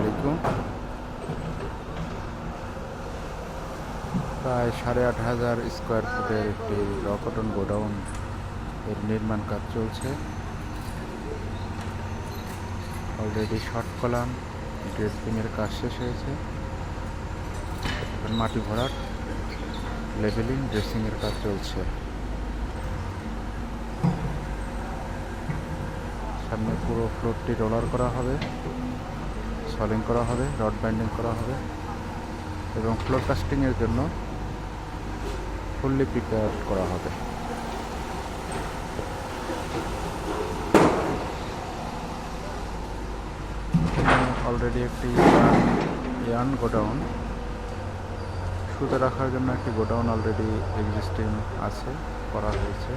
আলাইকুম। প্রায় 8,500 স্কোয়ার ফুটের একটি র কটন গোডাউন এর নির্মাণ কাজ চলছে। অলরেডি শর্ট কলাম ড্রেসিংয়ের কাজ শেষ হয়েছে। মাটি ভরাট, লেভেলিং, ড্রেসিংয়ের কাজ চলছে। সামনে পুরো ফ্লোরটি রোলার করা হবে, সলিং করা হবে, রড বাইন্ডিং করা হবে এবং ফ্লোর কাস্টিংয়ের জন্য ফুললি প্রিপেয়ার করা হবে। অলরেডি একটি ইয়ার্ন গোডাউন, সুতো রাখার জন্য একটি গোডাউন অলরেডি এক্সিস্টিং আছে, করা হয়েছে।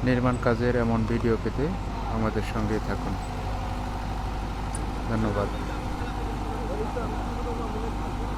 নির্মাণ কাজের এমন ভিডিও পেতে আমাদের সঙ্গেই থাকুন। ধন্যবাদ।